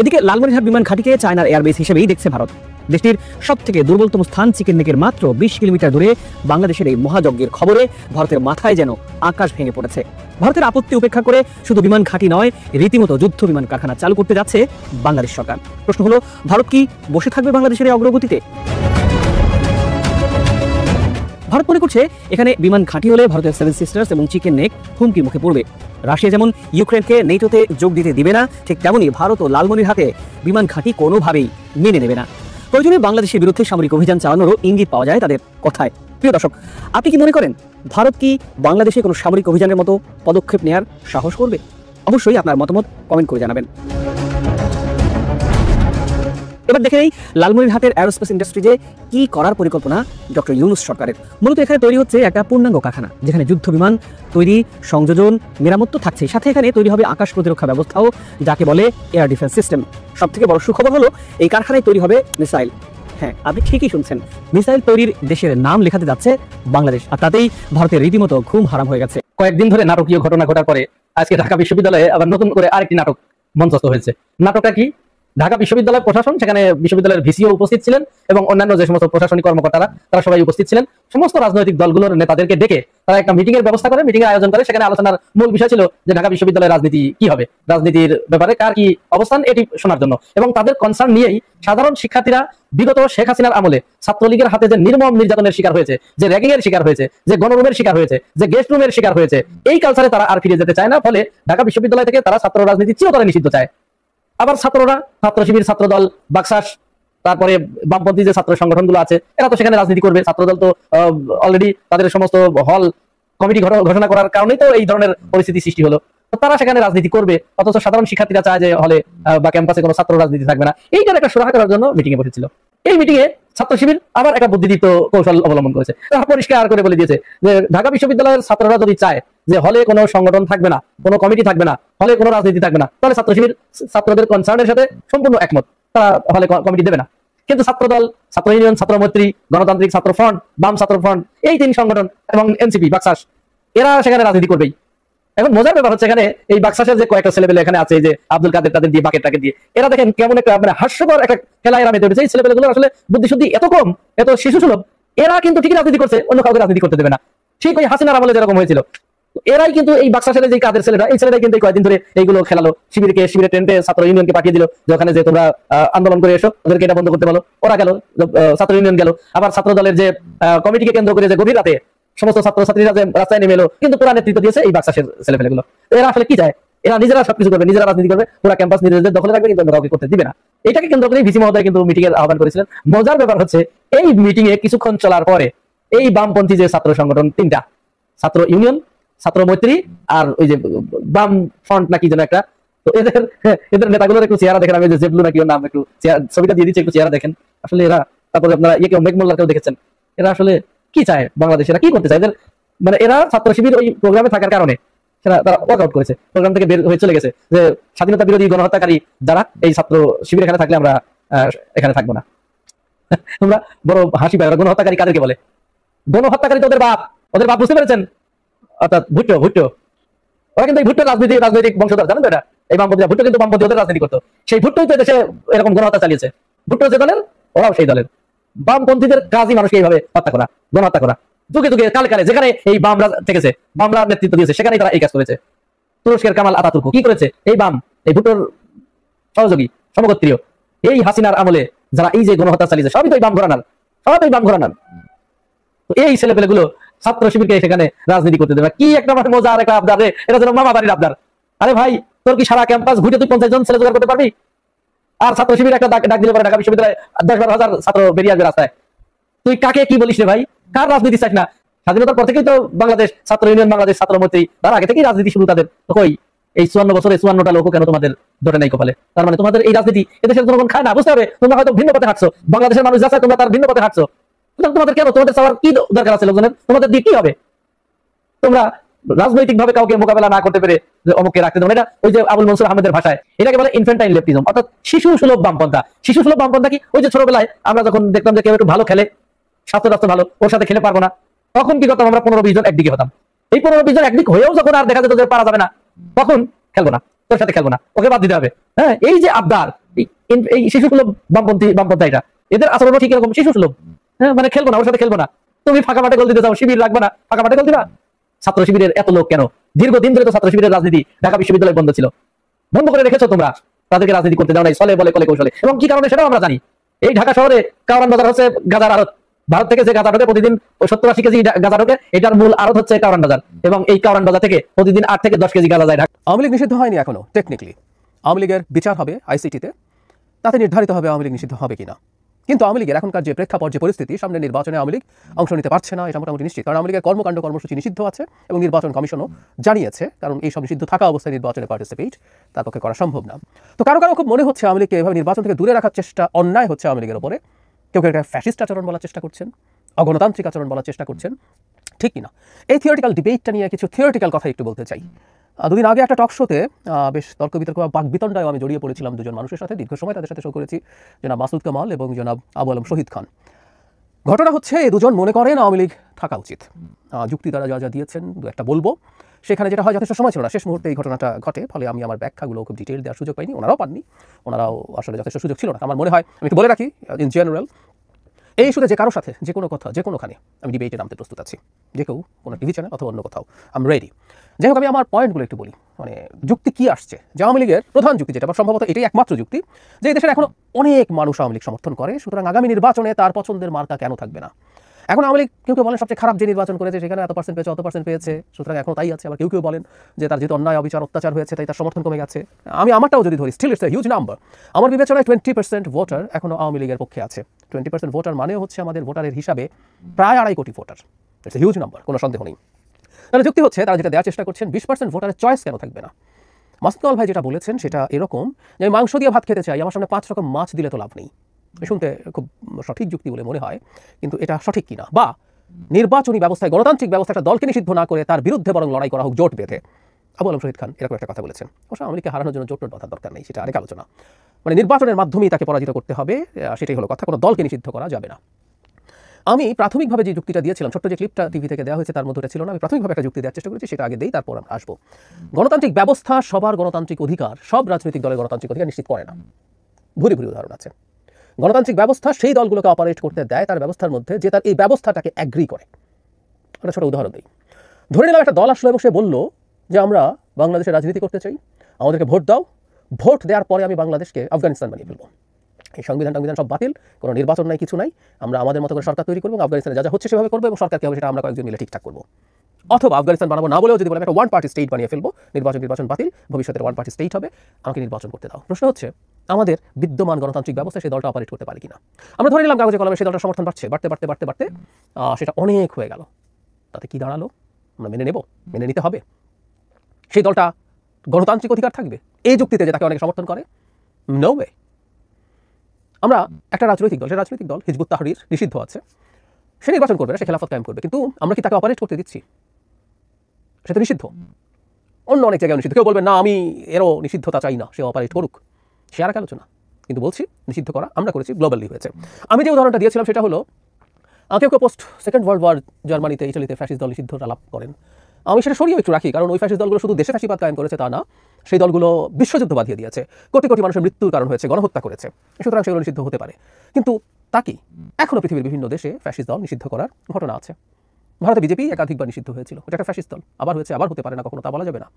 এদিকে লালমনিরহাট বিমান ঘাঁটিকে চায়নার এয়ারবেস হিসেবেই দেখছে ভারত। দেশটির সবথেকে দুর্বলতম স্থান চিকেন নেকের মাত্র 20 কিলোমিটার দূরে বাংলাদেশের এই মহাযজ্ঞের খবরে ভারতের মাথায় যেন আকাশ ভেঙে পড়েছে। ভারতের আপত্তি উপেক্ষা করে শুধু বিমান ঘাঁটি নয়, রীতিমতো যুদ্ধ বিমান কারখানা চালু করতে যাচ্ছে বাংলাদেশ সরকার। প্রশ্ন হলো, ভারত কি বসে থাকবে বাংলাদেশের এই অগ্রগতিতে? ভারত মনে করছে এখানে বিমান ঘাঁটি হলে ভারতের 7 সিস্টার্স এবং চিকেন নেক হুমকির মুখে পড়বে। রাশিয়া যেমন ইউক্রেনকে নেটোতে যোগ দিতে দিবে না, ঠিক তেমনই ভারত ও লালমনিরহাটে বিমান ঘাঁটি কোনোভাবেই মেনে নেবে না। প্রয়োজনে বাংলাদেশের বিরুদ্ধে সামরিক অভিযান চালানোরও ইঙ্গিত পাওয়া যায় তাদের কথায়। প্রিয় দর্শক, আপনি কি মনে করেন ভারত কি বাংলাদেশে কোনো সামরিক অভিযানের মতো পদক্ষেপ নেওয়ার সাহস করবে? অবশ্যই আপনার মতামত কমেন্ট করে জানাবেন। এবার দেখে নেই লালমনিরহাটের এরোস্পেস ইন্ডাস্ট্রিজে কি করার পরিকল্পনা ডক্টর ইউনূস সরকারের। মূলত এখানে তৈরি হচ্ছে একটা পূর্ণাঙ্গ কারখানা, যেখানে যুদ্ধ বিমান তৈরি, সংযোজন, মেরামত তো থাকছেই, সাথে এখানে তৈরি হবে আকাশ প্রতিরক্ষা ব্যবস্থাও, যাকে বলে এয়ার ডিফেন্স সিস্টেম। সব থেকে বড় সুখবর হলো এই কারখানায় তৈরি হবে মিসাইল। হ্যাঁ, আপনি ঠিকই শুনছেন, মিসাইল তৈরির দেশের নাম লেখাতে যাচ্ছে বাংলাদেশ। আর তাতেই ভারতের রীতিমতো ঘুম হারাম হয়ে গেছে। কয়েকদিন ধরে নাটকীয় ঘটনা ঘটার পরে আজকে ঢাকা বিশ্ববিদ্যালয়ে আবার নতুন করে আরেকটি নাটক মঞ্চস্থ হয়েছে। নাটকটা কি? ঢাকা বিশ্ববিদ্যালয় প্রশাসন, সেখানে বিশ্ববিদ্যালয়ের ভিসিও উপস্থিত ছিলেন এবং অন্যান্য যে সমস্ত প্রশাসনিক কর্মকর্তারা তারা সবাই উপস্থিত ছিলেন। সমস্ত রাজনৈতিক দলগুলোর নেতাদেরকে ডেকে তারা একটা মিটিং এর ব্যবস্থা করে, মিটিং এর আয়োজন করে। সেখানে আলোচনার মূল বিষয় ছিল যে ঢাকা বিশ্ববিদ্যালয়ের রাজনীতি কি হবে, রাজনীতির ব্যাপারে কার কি অবস্থান, এটি শোনার জন্য। এবং তাদের কনসার্ন নিয়েই সাধারণ শিক্ষার্থীরা বিগত শেখ হাসিনার আমলে ছাত্রলীগের হাতে যে নির্মম নির্যাতনের শিকার হয়েছে, যে র্যাগিং এর শিকার হয়েছে, যে গণরুমের শিকার হয়েছে, যে গেস্ট রুমের শিকার হয়েছে, এই কালচারে তারা আর ফিরে যেতে চায় না। ফলে ঢাকা বিশ্ববিদ্যালয় থেকে তারা ছাত্র রাজনীতি চিরতরে নিষিদ্ধ চায়। আবার ছাত্ররা, ছাত্র শিবির, ছাত্রদল, বাকশাস, তারপরে বামপন্থী যে ছাত্র সংগঠনগুলো আছে, এরা তো সেখানে রাজনীতি করবে। ছাত্রদল তো অলরেডি তাদের সমস্ত হল কমিটি ঘোষণা করার কারণেই তো এই ধরনের পরিস্থিতি সৃষ্টি হলো। তারা সেখানে রাজনীতি করবে, অথচ সাধারণ শিক্ষার্থীরা চায় যে হলে বা ক্যাম্পাসে কোনো ছাত্র রাজনীতি থাকবে না। এইটার একটা সুরাহা করার জন্য মিটিং এ বসেছিল। এই মিটিং এ ছাত্র শিবির আবার একটা বুদ্ধিদীপ্ত কৌশল অবলম্বন করেছে। তারা পরিষ্কার করে বলে দিয়েছে যে ঢাকা বিশ্ববিদ্যালয়ের ছাত্ররা যদি চায় যে হলে কোনো সংগঠন থাকবে না, কোনো কমিটি থাকবে না, হলে কোনো রাজনীতি থাকবে না, তাহলে ছাত্র শিবির ছাত্রদের কনসার্নের সাথে সম্পূর্ণ একমত, তারা হলে কমিটি দেবে না। কিন্তু ছাত্রদল, ছাত্র ইউনিয়ন, ছাত্র মৈত্রী, গণতান্ত্রিক ছাত্র ফ্রন্ট, বাম ছাত্র ফ্রন্ট, এই 3 সংগঠন এবং এনসিপি, বাকশাস, এরা সেখানে রাজনীতি করবেই। এখন মজার ব্যাপার হচ্ছে এখানে এই বাকশাসের যে কয়েকটা ছেলেপেলে এখানে আছে, যে আব্দুল কাদের, তাদের দিয়ে বাকেট দিয়ে, এরা দেখেন কেমন একটা মানে হাস্যকর একটা খেলায় এরা মেতে উঠেছে। এই ছেলেপেলেগুলো আসলে বুদ্ধি শুদ্ধি এত কম, এত শিশু সুলভ, এরা কিন্তু ঠিকই রাজনীতি করছে, অন্য কাউকে রাজনীতি করতে দেবে না। ঠিক ওই হাসিনার আমলে যেরকম হয়েছিল, এরাই কিন্তু এই বাকশাসের যে কাদের ছেলেরা, এই ছেলেরাই কিন্তু কয়েকদিন ধরে এইগুলো খেলালো। শিবিরের টেন্টে ছাত্র ইউনিয়নকে পাঠিয়ে দিল যে ওখানে যে তোমরা আন্দোলন করে এসো, ওদেরকে এটা বন্ধ করতে বলো। ওরা গেল, ছাত্র ইউনিয়ন গেল। আবার ছাত্র দলের যে কমিটিকে কেন্দ্র করে যে গভীর রাতে সমস্ত ছাত্রছাত্রীরা যে রাস্তায় নেমে এলো, কিন্তু পুরা নেতৃত্ব দিয়েছে এই বাকশাসের ছেলেপেলেগুলো। এরা আসলে কি চায়? এরা নিজেরা সবকিছু করবে, নিজেরা রাজনীতি করবে, পুরা ক্যাম্পাস নিজেদের দখলে রাখবে, কিন্তু কাউকে করতে দিবে না। এটাকে কেন্দ্র করে ভিসি মহোদয় কিন্তু মিটিং এর আহ্বান করেছিলেন। মজার ব্যাপার হচ্ছে এই মিটিং এ কিছুক্ষণ চলার পরে এই বামপন্থী যে ছাত্র সংগঠন 3টা, ছাত্র ইউনিয়ন, ছাত্র মৈত্রী আর ওই যে বাম ফ্রন্ট নাকি যেন একটা, তো এদের নেতাগুলোর একটু চেহারা দেখেন। আমি যে জেবলু নাকি ওর নাম, একটু ছবিটা দিয়ে দিচ্ছি, একটু চেহারা দেখেন আসলে এরা। তারপরে আপনারা কেউ মেঘমোল্লাকেও দেখেছেন। এরা আসলে কি চায় বাংলাদেশ, এরা কি করতে চায়? এদের মানে এরা ছাত্র শিবির ওই প্রোগ্রামে থাকার কারণে তারা ওয়ার্কআউট করেছে, প্রোগ্রাম থেকে বের হয়ে চলে গেছে যে স্বাধীনতা বিরোধী গণহত্যাকারী যারা, এই ছাত্র শিবির এখানে থাকলে আমরা এখানে থাকবো না। তোমরা বড় হাসি পায়, ওরা গণহত্যাকারী কাদেরকে বলে? গণহত্যাকারী তো ওদের বাপ বুঝতে পেরেছেন, অর্থাৎ ভুট্টো। ওরা কিন্তু এই ভুট্টোর রাজনৈতিক বংশধর, জানেন তো এটা? এই বামপন্থীরা, ভুট্টো কিন্তু বামপন্থী ওদের রাজনীতি করতো, সেই ভুট্টোই তো দেশে এরকম গণহত্যা চালিয়েছে। ভুট্টো যে দলের, ওরাও সেই দলের। বামপন্থীদের কাজই মানুষকে এইভাবে হত্যা করা, গণহত্যা করা। যুগে যুগে কালে যেখানে এই বামরা থেকেছে, বামরা নেতৃত্ব দিয়েছে, সেখানেই তারা এই কাজ করেছে। তুরস্কের কামাল আতাতুর্ক কি করেছে? এই ভুট্টোর সহযোগী সমগোত্রীয় এই হাসিনার আমলে যারা এই যে গণহত্যা চালিয়েছে, সবই তো এই বাম ঘরানার। তো এই ছেলেপেলেগুলো ছাত্র শিবিরকে সেখানে রাজনীতি করতে দেবে। কি একটা মজার একটা আবদার রে, এটা যেন মামা বাড়ির আবদার। আরে ভাই, তোর কি সারা ক্যাম্পাস ঘুরে তুই 50 জন ছেলে জোগাড় করতে পারবি? আর ছাত্র শিবির একটা ডাক দিলে পরে ঢাকা বিশ্ববিদ্যালয়ে 10-12 হাজার ছাত্র বেরিয়ে আসবে রাস্তায়। তুই কাকে কি বলিস রে ভাই? কার রাজনীতি চাস না? স্বাধীনতার পর থেকেই তো বাংলাদেশ ছাত্র ইউনিয়ন, বাংলাদেশ ছাত্র মৈত্রী, তার আগে থেকেই রাজনীতি শুরু তাদের। তো কই এই 54 বছরে 54টা লোক কেন তোমাদের ধরে নাই কপালে? তার মানে তোমাদের এই রাজনীতি এদেশের জনগণ খায় না। বুঝতে হবে, তোমরা হয়তো ভিন্ন পথে হাঁটছো, বাংলাদেশের মানুষ যাচ্ছে, তোমরা তার ভিন্ন পথে হাঁটছো। তোমাদের কেন, তোমাদের চাওয়ার কি দরকার আছে লোকজনের? তোমাদের দিয়ে কি হবে? তোমরা রাজনৈতিক ভাবে কাউকে মোকাবেলা না করতে পেরে অমুককে রাখতে দেবো, এটা ওই যে আবুল মনসুর আহমেদের ভাষায় এটাকে বলে ইনফ্যান্টাইল লেফটিজম, অর্থাৎ শিশু সুলভ বামপন্থা। শিশু সুলভ বামপন্থা কি? ওই যে ছোটবেলায় আমরা যখন দেখতাম যে কেউ একটু ভালো খেলে, স্বাস্থ্য ভালো, ওর সাথে খেলে পারবো না, তখন কি করতাম? আমরা 15-20 জন একদিকে হতাম। এই 15-20 জন একদিক হয়েও যখন আর দেখা যেত যে পারা যাবে না, তখন খেলবো না, তোর সাথে খেলবো না, ওকে বাদ দিতে হবে। হ্যাঁ, এই যে আবদার, এই শিশু সুলভ বামপন্থা, এটা এদের আচরণও ঠিক এরকম শিশু সুলভ। হ্যাঁ, মানে খেলবো না, ওর সাথে খেলবো না। তুমি ফাঁকা মাঠে গোল দিতে চাও, শিবির রাখবে না, ফাঁকা মাঠে গোল দিবা? ছাত্র শিবিরের এত লোক কেন? দীর্ঘদিন ধরে তো ছাত্র শিবিরের রাজনীতি ঢাকা বিশ্ববিদ্যালয় বন্ধ ছিল, বন্ধ করে রেখেছো তোমরা। তাদেরকে রাজনীতি করতে দাও নাই, চলে বলে কলে কৌশলে। এবং কি কারণে সেটাও আমরা জানি। এই ঢাকা শহরে কাওরান বাজার হচ্ছে গাজার আড়ত। ভারত থেকে যে গাঁজা ঢোকে প্রতিদিন 70-80 কেজি গাঁজা ঢোকে, এটার মূল আড়ত হচ্ছে কাওরান বাজার। এবং এই কাওরান বাজার থেকে প্রতিদিন 8 থেকে 10 কেজি গাঁজা যায় ঢাকা। আওয়ামী লীগ নিষিদ্ধ হয়নি এখনো টেকনিক্যালি। আওয়ামী লীগের বিচার হবে আইসিটিতে, তাতে নির্ধারিত হবে আওয়ামী লীগ নিষিদ্ধ হবে কিনা। কিন্তু আওয়ামী লীগের এখনকার যে প্রেক্ষাপট, যে পরিস্থিতি, সামনে নির্বাচনে আওয়ামী লীগ অংশ নিতে পারছে না, এটা মোটামুটি নিশ্চিত। কারণ আওয়ামী লীগের কর্মকাণ্ড কর্মসূচি নিষিদ্ধ আছে এবং নির্বাচন কমিশনও জানিয়েছে, কারণ এই সব নিষিদ্ধ থাকা অবস্থায় নির্বাচনে পার্টিসিপেট তার পক্ষে করা সম্ভব না। তো কারো খুব মনে হচ্ছে আওয়ামী লীগকে এভাবে নির্বাচন থেকে দূরে রাখার চেষ্টা অন্যায় হচ্ছে আওয়ামী লীগের উপরে। কেউ একটা ফ্যাসিস্ট আচরণ বলার চেষ্টা করছেন, অগণতান্ত্রিক আচরণ বলার চেষ্টা করছেন, ঠিক কিনা? এই থিওরিটিক্যাল ডিবেটটা নিয়ে কিছু থিওরিটিক্যাল কথা একটু বলতে চাই। দুদিন আগে একটা টক শোতে বেশ তর্ক বিতর্ক বা বাকবিতণ্ডায় আমি জড়িয়ে পড়েছিলাম দুজন মানুষের সাথে। দীর্ঘ সময় তাদের সাথে শো করেছি, জনাব মাসুদ কামাল এবং জনাব আবু আলম শহীদ খান। ঘটনা হচ্ছে, এই দুজন মনে করেন আওয়ামী লীগ থাকা উচিত। যুক্তি তারা যা দিয়েছেন দু একটা বলবো। সেখানে যেটা হয়, যথেষ্ট সময় ছিল না, শেষ মুহূর্তে এই ঘটনাটা ঘটে, ফলে আমি আমার ব্যাখ্যাগুলো খুব ডিটেল দেওয়ার সুযোগ পাইনি, ওনারাও পাননি, ওনারাও আসলে যথেষ্ট সুযোগ ছিল না। আমার মনে হয় আমি একটু বলে রাখি, ইন জেনারেল এই ইস্যুতে যে কারোর সাথে যে কোনো কথা, যে কোনোখানে আমি ডিবেটে নামতে প্রস্তুত আছি, যে কেউ কোনো টিভি চ্যানেল অথবা অন্য কোথাও, আই এম রেডি। যাই হোক, আমি আমার পয়েন্টগুলো একটু বলি। মানে যুক্তি কি আসছে, যে আওয়ামী লীগের প্রধান যুক্তি যেটা, সম্ভবত এটাই একমাত্র যুক্তি, যে এই দেশের এখনো অনেক মানুষ আওয়ামী লীগ সমর্থন করে, সুতরাং আগামী নির্বাচনে তার পছন্দের মার্কা কেন থাকবে না। এখন আওয়ামী লীগ কেউ বলেন সবচেয়ে খারাপ যে নির্বাচন করেছে সেখানে এত পার্সেন্ট পেয়েছে, অত পার্সেন্ট পেয়েছে, সুতরাং এখন তাই আছে। আবার কেউ বলেন যে তার যেহেতু অন্যায় অবিচার অত্যাচার হয়েছে তাই তার সমর্থন কমে গেছে। আমি আমারটাও যদি ধরি, still it's a huge number. আমার বিবেচনায় 20% ভোটার এখনো আওয়ামী লীগের পক্ষে আছে। 20% ভোটার মানে হচ্ছে আমাদের ভোটারের হিসাবে প্রায় 2.5 কোটি voter. It's a huge number, কোনো সন্দেহ নেই। তাহলে যুক্তি হচ্ছে, তারা যেটা দেওয়ার চেষ্টা করছেন, 20% ভোটারের চয়েস কেন থাকবে না। মাসুদ কামাল ভাই যেটা বলেছেন সেটা এরকম, যে আমি মাংস দিয়ে ভাত খেতে চাই, আমার সামনে 5 রকম মাছ দিলে তো লাভ নেই। শুনতে খুব সঠিক যুক্তি বলে মনে হয়, কিন্তু এটা সঠিক কিনা। বা নির্বাচনী ব্যবস্থায়, গণতান্ত্রিক ব্যবস্থা একটা দলকে নিষিদ্ধ না করে তার বিরুদ্ধে বরং লড়াই করা হোক জোট বেঁধে। আবু আলম শহীদ খান এরকম একটা কথা বলেছেন। অবশ্য আওয়ামী লীগকে হারানোর জন্য জোট বাঁধার দরকার নেই, সেটা আরেক আলোচনা। মানে নির্বাচনের মাধ্যমেই তাকে পরাজিত করতে হবে, সেটাই হলো কথা, কোনো দলকে নিষিদ্ধ করা যাবে না। আমি প্রাথমিকভাবে যে যুক্তিটা দিয়েছিলাম, ছোট্ট যে ক্লিপটা টিভি থেকে দেওয়া হয়েছে তার মধ্যে ছিল না, আমি প্রাথমিকভাবে একটা যুক্তি দেওয়ার চেষ্টা করেছি, সেটা আগে দেই, তারপর আমরা আসবো। গণতান্ত্রিক ব্যবস্থা সবার গণতান্ত্রিক অধিকার, সব রাজনৈতিক দলের গণতান্ত্রিক অধিকার নিশ্চিত করে না। ভুরি উদাহরণ আছে। গণতান্ত্রিক ব্যবস্থা সেই দলগুলোকে অপারেট করতে দেয় তার ব্যবস্থার মধ্যে, যে তার এই ব্যবস্থাটাকে অ্যাগ্রি করে। একটা ছোট উদাহরণ দিই। ধরে নিলাম একটা দল আসলো এবং সে বলল যে আমরা বাংলাদেশে রাজনীতি করতে চাই, আমাদেরকে ভোট দাও, ভোট দেওয়ার পরে আমি বাংলাদেশকে আফগানিস্তান বানিয়ে ফেলবো। এই সংবিধান সব বাতিল, কোনো নির্বাচন নাই, কিছু নাই, আমরা আমাদের মতো করে সরকার তৈরি করবো, আফগানিস্তানে যা হচ্ছে সেভাবে করবো, এবং সরকার কি হবে সেটা আমরা কয়েকজন মিলে ঠিকঠাক করবো। অথবা আফগানিস্তান বানাবো না বলেও যদি বলে একটা 1 পার্টি স্টেট বানিয়ে ফেলবো, নির্বাচন বাতিল, ভবিষ্যতের 1 পার্টি স্টেট হবে, আমাকে নির্বাচন করতে দাও। প্রশ্ন হচ্ছে, আমাদের বিদ্যমান গণতান্ত্রিক ব্যবস্থা সেই দলটা অপারেট করতে পারে কিনা। আমরা ধরে নিলাম কাগজে কলমে সেই দলটা সমর্থন বাড়তে সেটা অনেক হয়ে গেল। তাতে কি দাঁড়ালো? আমরা মেনে নিতে হবে। সেই দলটা গণতান্ত্রিক অধিকার থাকবে এই যুক্তিতে যে তাকে অনেকে সমর্থন করে? No way. আমরা একটা রাজনৈতিক দল হিজবুত তাহরির নিষিদ্ধ আছে, সে নির্বাচন করবে না, সে খেলাফত কায়েম করবে, কিন্তু আমরা কি তাকে অপারেট করতে দিচ্ছি? সেটা নিষিদ্ধ। অন্য অনেক জায়গায় নিষিদ্ধ। কেউ বলবেন না আমি এরও নিষিদ্ধতা চাই না, সে অপারেট করুক, সে আর এক আলোচনা। কিন্তু বলছি নিষিদ্ধ করা আমরা করেছি, গ্লোবালি হয়েছে। আমি যে উদাহরণটা দিয়েছিলাম সেটা হলো কেউ কেউ পোস্ট সেকেন্ড ওয়ার্ল্ড ওয়ার জার্মানিতে ইটালিতে ফ্যাসিস্ট দল নিষিদ্ধ আলাপ করেন। আমি সেটা সরিয়ে একটু রাখি, কারণ ওই ফ্যাসিস্ট দলগুলো শুধু দেশে ফ্যাসিবাদ কায়েম করেছে তা না, সেই দলগুলো বিশ্বযুদ্ধ বাঁধিয়ে দিয়েছে, কোটি কোটি মানুষের মৃত্যুর কারণ হয়েছে, গণহত্যা করেছে, সুতরাং সেগুলো নিষিদ্ধ হতে পারে। কিন্তু তা কি এখনও পৃথিবীর বিভিন্ন দেশে ফ্যাসিস্ট দল নিষিদ্ধ করার ঘটনা আছে। ভারতে বিজেপি একাধিকবার নিষিদ্ধ হয়েছিল, এটা একটা ফ্যাসিস্ট দল, আবার হয়েছে, আবার হতে পারে না, কখনো তা বলা যাবে না।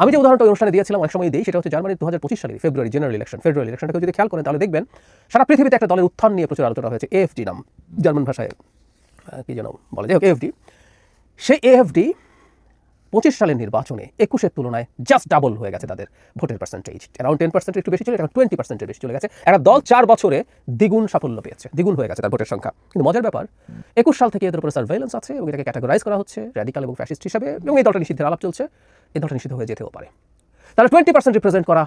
আমি যে উদাহরণটা অনুষ্ঠানে দিয়েছিলাম অনেক সময় দিই, সেটা হচ্ছে জার্মানির 2025 সালের ফেব্রুয়ারি জেনারেল ইলেকশন। ফেব্রুয়ারি ইলেকশনটাকে যদি খেয়াল করেন তাহলে দেখবেন সারা পৃথিবীতে একটা দলের উত্থান নিয়ে প্রচুর আলোচনা হয়েছে। AFD নাম, জার্মান ভাষায় কি যেন বলে, যাই হোক AFD। সেই AFD 25 সালের নির্বাচনে 21-এর তুলনায় জাস্ট ডাবল হয়ে গেছে তাদের ভোটের পার্সেন্টেজ। অ্যারাউন্ড 10% একটু বেশি ছিল, এখন 20% বেশি চলে গেছে। একটা দল 4 বছরে দ্বিগুণ সাফল্য পেয়েছে, দ্বিগুণ হয়ে গেছে তার ভোটের সংখ্যা। কিন্তু মজার ব্যাপার 21 সাল থেকে এদের উপরে সার্ভেইলেন্স আছে এবং এটাকে ক্যাটাগরাইজ করা হচ্ছে র্যাডিক্যাল এবং ফ্যাসিস্ট হিসাবে, এবং এই দলটা নিষিদ্ধের আলাপ চলছে। এই দলটা নিষিদ্ধ হয়ে যেতেও পারে। তাহলে 20% রিপ্রেজেন্ট করা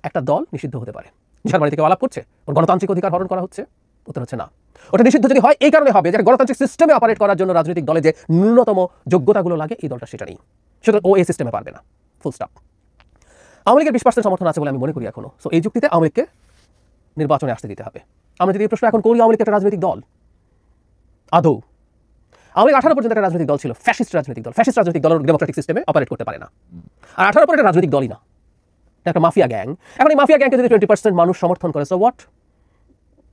একটা দল নিষিদ্ধ হতে পারে। জার্মানি থেকে আলাপ করছে, ওর গণতান্ত্রিক অধিকার হরণ করা হচ্ছে? উত্তর হচ্ছে না। ওটা নিষিদ্ধ যদি হয় এই কারণে হবে যে গণতান্ত্রিক সিস্টেমে অপারেট করার জন্য রাজনৈতিক দলে যে ন্যূনতম যোগ্যতাগুলো লাগে এই দলটা সেটা নেই, সুতরাং ও এই সিস্টেমে পারবে না, ফুল স্টপ। আওয়ামী লীগের 20% সমর্থন আছে বলে আমি মনে করি এখনো। সো এই যুক্তিতে আওয়ামী লীগকে নির্বাচনে আসতে দিতে হবে। আমরা যদি এই প্রশ্ন এখন করি, আওয়ামী লীগ একটা রাজনৈতিক দল আদৌ? আওয়ামী লীগ 18 পর্যন্ত একটা রাজনৈতিক দল ছিল, ফ্যাসিস্ট রাজনৈতিক দল। ফ্যাসিস্ট রাজনৈতিক দল ডেমোক্রেটিক সিস্টেমে অপারেট করতে পারে না, আর 18 পরে একটা রাজনৈতিক দলই না, একটা মাফিয়া গ্যাং। এখন এই মাফিয়া গ্যাংকে যদি 20% মানুষ সমর্থন করে, সো হোয়াট?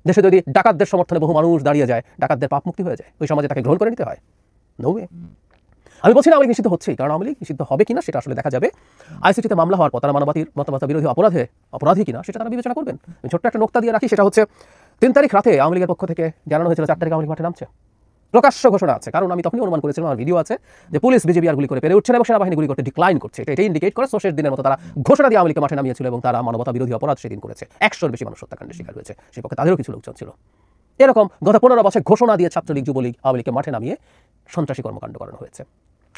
দেশে যদি ডাকাতদের সমর্থনে বহু মানুষ দাঁড়িয়ে যায়, ডাকাতদের পাপ মুক্তি হয়ে যায়, ওই সমাজে তাকে গ্রহণ করে নিতে হয়? No way. আমি বলছি না আওয়ামী লীগ নিষিদ্ধ হচ্ছেই, কারণ আওয়ামী লীগ নিষিদ্ধ হবে কিনা সেটা আসলে দেখা যাবে। ICTতে মামলা হওয়ার পর তারা মানবতা বিরোধী অপরাধী কিনা সেটা তারা বিবেচনা করবেন। আমি ছোট্ট একটা নোক্তা দিয়ে রাখি, সেটা হচ্ছে 3 তারিখ রাতে আওয়ামী লীগের পক্ষ থেকে জানানো হয়েছিল 4 তারিখ আওয়ামী লীগ মাঠে নামছে। প্রকাশ্য ঘোষণা আছে, কারণ আমি তখনই অনুমান করেছিলাম, আমার ভিডিও আছে, যে পুলিশ বিজেপি আর গুলি করে পেরে উঠছে না এবং সেনাবাহিনী গুলি করতে ডিক্লাইন করছে। এটা ইন্ডিকেট করে শেষ দিনের মতো তারা ঘোষণা দিয়ে আওয়ামী লীগকে মাঠে নামিয়েছিল এবং তারা মানবতা বিরোধী অপরাধ সেদিন করেছে। 100-এর বেশি মানুষ হত্যাকাণ্ডের শিকার হয়েছে, সেই পক্ষে তাদেরও কিছু লোকজন ছিল। এরকম গত 15 বছর ঘোষণা দিয়ে ছাত্রলীগ যুবলীগ আওয়ামী লীগকে মাঠে নামিয়ে সন্ত্রাসী কর্মকাণ্ড করানো হয়েছে।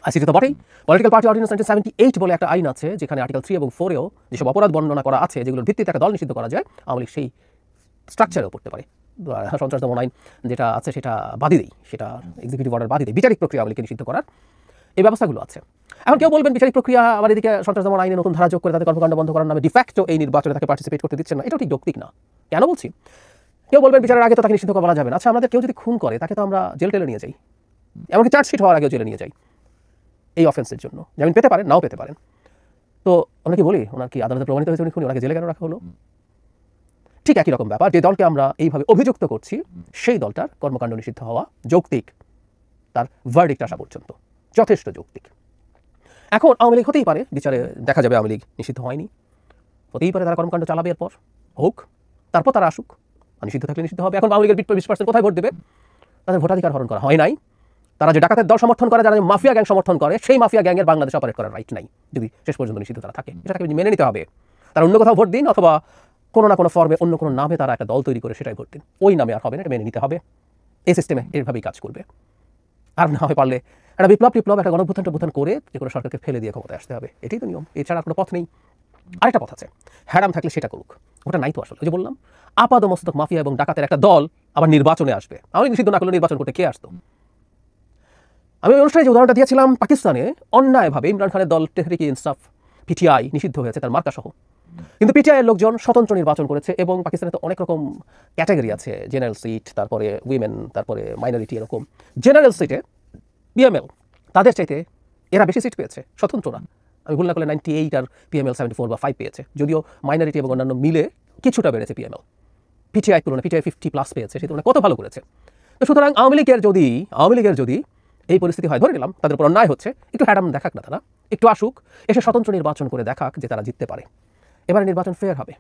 ICT তো বটেই, পলিটিক্যাল পার্টি অর্ডিন্যান্স 1978 বলে একটা আইন আছে, যেখানে আর্টিকেল 3 এবং 4-এও যেসব অপরাধ বর্ণনা করা আছে, যেগুলোর ভিত্তিতে একটা দল নিষিদ্ধ করা যায়, আওয়ামী লীগ সেই স্ট্রাকচারেও পড়তে পারে। সন্ত্রাস দমন আইন যেটা আছে সেটা বাদই দেই, সেটা এক্সিকিউটিভ অর্ডার বাদই দেই, বিচারিক প্রক্রিয়া আওয়ামী লীগকে নিষিদ্ধ করার এই ব্যবস্থাগুলো আছে। এখন কেউ বলবেন বিচারিক প্রক্রিয়া আবার এদিকে সন্ত্রাস দমন আইনে নতুন ধারা যোগ করে তাদের কর্মকাণ্ড বন্ধ করার নামে ডিফ্যাক্টো এই নির্বাচনে তাকে পার্টিসিপেট করতে দিচ্ছেন না, এটাও ঠিক যৌক্তিক না। কেন বলছি? কেউ বলবেন বিচারের আগে তো তাকে নিষিদ্ধ করা যাবে না। আচ্ছা, আমাদের কেউ যদি খুন করে তাকে তো আমরা জেল টেলে নিয়ে যাই, এমনকি চার্জশিট হওয়ার আগেও জেলে নিয়ে যাই এই অফেন্সের জন্য। জামিন পেতে পারেন, নাও পেতে পারেন। তো আমরা কি বলি, ওনার কি আদালতে প্রমাণিত হয়েছে উনি খুনি, ওনাকে জেলে কেন রাখা হলো? ঠিক একই রকম ব্যাপার, যে দলকে আমরা এইভাবে অভিযুক্ত করছি সেই দলটার কর্মকাণ্ড নিষিদ্ধ হওয়া যৌক্তিক, তার ভার্ডিক্ট আসা পর্যন্ত যথেষ্ট যৌক্তিক। এখন আওয়ামী লীগ হতেই পারে বিচারে দেখা যাবে আওয়ামী লীগ নিষিদ্ধ হয়নি, হতেই পারে তারা কর্মকাণ্ড চালাবে, এরপর হোক, তারপর তারা আসুক, নিষিদ্ধ থাকলে নিষিদ্ধ হবে। এখন আওয়ামী লীগের 20% কোথায় ভোট দেবে? তাদের ভোটাধিকার হরণ করা হয় নাই। তারা যে ডাকাতের দল সমর্থন করে, যারা মাফিয়া গ্যাং সমর্থন করে, সেই মাফিয়া গ্যাংয়ের বাংলাদেশে অপারেট করার রাইট নাই যদি শেষ পর্যন্ত নিষিদ্ধ তারা থাকে। এটাকে মেনে নিতে হবে। তারা অন্য কোথাও ভোট দিন, অথবা কোনো না কোনো ফর্মে অন্য কোনো নামে তারা একটা দল তৈরি করে সেটাই ভোট দিন, ওই নামে আর হবে না, এটা মেনে নিতে হবে। এই সিস্টেমে এভাবেই কাজ করবে। আর না হয়ে পারলে একটা বিপ্লব একটা গণভ্যুত্থান করে যে কোনো সরকারকে ফেলে দিয়ে ক্ষমতায় আসতে হবে, এটাই তো নিয়ম, এছাড়া কোনো পথ নেই। আরেকটা পথ আছে, হ্যারাম থাকলে সেটা করুক, ওটা নাই তো আসলে। ওই যে বললাম, আপাদমস্তক মাফিয়া এবং ডাকাতের একটা দল আবার নির্বাচনে আসবে, আমি নিষিদ্ধ না করলে নির্বাচন করতে কে আসতো? আমি ওই অনুষ্ঠানে যে উদাহরণটা দিয়েছিলাম, পাকিস্তানে অন্যায়ভাবে ইমরান খানের দল তেহরিকে ইনসাফ PTI নিষিদ্ধ হয়েছে তার মার্কা সহ, কিন্তু PTI এর লোকজন স্বতন্ত্র নির্বাচন করেছে। এবং পাকিস্তানে তো অনেক রকম ক্যাটাগরি আছে, জেনারেল সিট, তারপরে উইমেন, তারপরে মাইনরিটি, এরকম জেনারেল সিটে PML তাদের চাইতে এরা বেশি সিট পেয়েছে, স্বতন্ত্ররা। আমি ভুল না করলে 98 আর PML 74 বা 5 পেয়েছে, যদিও মাইনরিটি এবং অন্যান্য মিলে কিছুটা বেড়েছে PML। PTI তুলনায় PTI 50+ পেয়েছে, সেই তুলনায় কত ভালো করেছে। তো সুতরাং আওয়ামী লীগের যদি এই পরিস্থিতি হয়, ধরে নিলাম তাদের উপর অন্যায় হচ্ছে, একটু হ্যাডাম দেখাক না, তারা একটু আসুক, এসে স্বতন্ত্র নির্বাচন করে দেখাক যে তারা জিততে পারে। এবারে নির্বাচন ফেয়ার হবে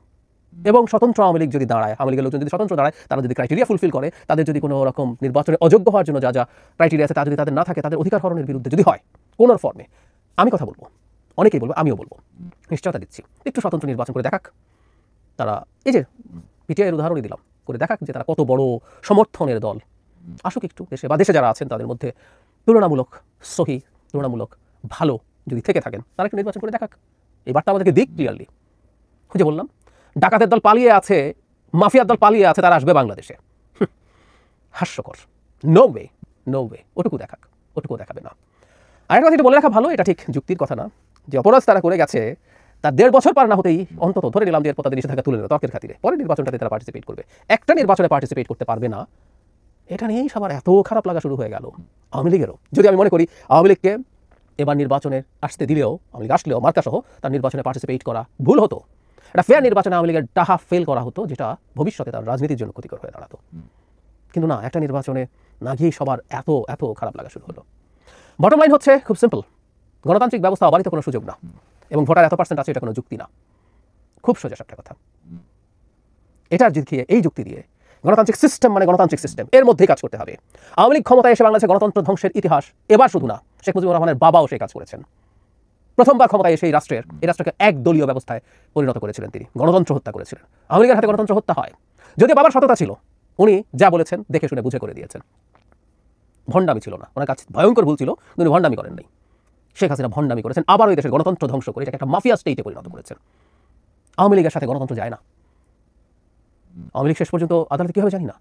এবং স্বতন্ত্র আওয়ামী লীগ যদি দাঁড়ায়, আওয়ামী লীগের লোকজন যদি স্বতন্ত্র দাঁড়ায়, তারা যদি ক্রাইটেরিয়া ফুলফিল করে, তাদের যদি কোনো রকম নির্বাচনে অযোগ্য হওয়ার জন্য যা যা ক্রাইটেরিয়া আছে তা যদি তাদের না থাকে, তাদের অধিকার হরণের বিরুদ্ধে যদি হয় কোনো ফর্মে, আমি কথা বলবো, অনেকেই বলবো, আমিও বলবো, নিশ্চয়তা দিচ্ছি, একটু স্বতন্ত্র নির্বাচন করে দেখাক তারা। এই যে PTI এর উদাহরণই দিলাম, করে দেখাক যে তারা কত বড় সমর্থনের দল। আসুক একটু দেশে, বা দেশে যারা আছেন তাদের মধ্যে তুলনামূলক ভালো যদি থেকে থাকেন, তারা একটু নির্বাচন করে দেখাক। এই বার্তা আমাদেরকে দিক ক্লিয়ারলি। খুঁজে বললাম, ডাকাতের দল পালিয়ে আছে, মাফিয়ার দল পালিয়ে আছে, তারা আসবে বাংলাদেশে, হাস্যকর। নো ওয়ে, ওটুকু দেখাবে না। আরেকটা কথা বলে রাখা ভালো, এটা ঠিক যুক্তির কথা না, যে অপরাধ তারা করে গেছে তার 1.5 বছর পার না হতেই অন্তত ধরে নিলাম যে এরপর তাদের নিষেধাজ্ঞা তুলে নিল তর্কের খাতিরে, পরের নির্বাচনটাতে তারা পার্টিসিপেট করবে, একটা নির্বাচনে পার্টিসিপেট করতে পারবে না, এটা নিয়েই সবার এত খারাপ লাগা শুরু হয়ে গেল। আওয়ামী লীগেরও যদি আমি মনে করি আওয়ামী লীগকে এবার নির্বাচনে আসতে দিলেও, আওয়ামী লীগ আসলেও মার্কাসহ তার নির্বাচনে পার্টিসিপেট করা ভুল হতো, একটা ফেয়ার নির্বাচনে আওয়ামী লীগের ডাহা ফেল করা হতো, যেটা ভবিষ্যতে তার রাজনীতির জন্য ক্ষতিকর হয়ে দাঁড়াতো। কিন্তু না, একটা নির্বাচনে না গিয়েই সবার এত এত খারাপ লাগা শুরু হলো। বটম লাইন হচ্ছে খুব সিম্পল, গণতান্ত্রিক ব্যবস্থা অবারিত কোনো সুযোগ না, এবং ভোটার এত % আছে এটা কোনো যুক্তি না, খুব সোজা একটা কথা। এটার দিকে এই যুক্তি দিয়ে গণতান্ত্রিক সিস্টেম মানে গণতান্ত্রিক সিস্টেম এর মধ্যেই কাজ করতে হবে। আওয়ামী লীগ ক্ষমতায় এসে বাংলাদেশে গণতন্ত্র ধ্বংসের ইতিহাস এবার শুধু না, শেখ মুজিবুর রহমানের বাবাও সেই কাজ করেছেন। প্রথমবার ক্ষমতায় এসে এই রাষ্ট্রকে একদলীয় ব্যবস্থায় পরিণত করেছিলেন, তিনি গণতন্ত্র হত্যা করেছিলেন। আওয়ামী লীগের হাতে গণতন্ত্র হত্যা হয়, যদি বাবার সততা ছিল, উনি যা বলেছেন দেখে শুনে বুঝে করে দিয়েছেন, ভণ্ডামি ছিল না, ওনার কাছে ভয়ঙ্কর ভুল ছিল, উনি ভণ্ডামি করেন নাই। শেখ হাসিনা ভণ্ডামি করেছেন, আবার ওই দেশের গণতন্ত্র ধ্বংস করে এটাকে একটা মাফিয়া স্টেটে পরিণত করেছেন। আওয়ামী লীগের সাথে গণতন্ত্র যায় না। আওয়ামী লীগ শেষ পর্যন্ত আদালতে কী হবে জানি না,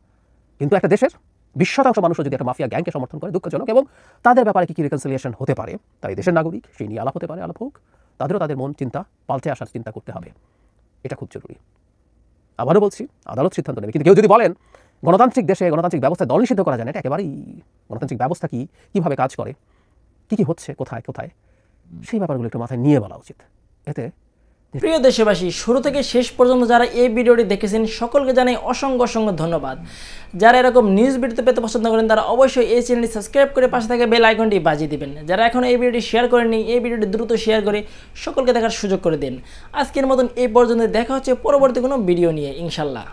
কিন্তু একটা দেশের 20% মানুষও যদি একটা মাফিয়া গ্যাংকে সমর্থন করে দুঃখজনক, এবং তাদের ব্যাপারে কী রিকনসিলিয়েশন হতে পারে, তাই দেশের নাগরিক সেই নিয়ে আলাপ হতে পারে, আলাপ হোক, তাদেরও তাদের মন চিন্তা পাল্টে আসার চিন্তা করতে হবে, এটা খুব জরুরি। আবারও বলছি, আদালত সিদ্ধান্ত নেবে, কিন্তু কেউ যদি বলেন গণতান্ত্রিক দেশে গণতান্ত্রিক ব্যবস্থায় দল নিষিদ্ধ করা যায় না, এটা একেবারেই, গণতান্ত্রিক ব্যবস্থা কি, কীভাবে কাজ করে, কী হচ্ছে, কোথায় কোথায়, সেই ব্যাপারগুলো একটু মাথায় নিয়ে বলা উচিত। এতে প্রিয় দেশবাসী, শুরু থেকে শেষ পর্যন্ত যারা এই ভিডিওটি দেখেছেন সকলকে জানাই অসংখ্য অসংখ্য ধন্যবাদ। যারা এরকম নিউজ ভিডিওতে পেতে পছন্দ করেন তারা অবশ্যই এই চ্যানেলটি সাবস্ক্রাইব করে পাশে থাকা বেল আইকনটি বাজিয়ে দিবেন। যারা এখনও এই ভিডিওটি শেয়ার করেননি, এই ভিডিওটি দ্রুত শেয়ার করে সকলকে দেখার সুযোগ করে দিন। আজকের মতন এই পর্যন্ত, দেখা হচ্ছে পরবর্তী কোনো ভিডিও নিয়ে ইনশাল্লাহ।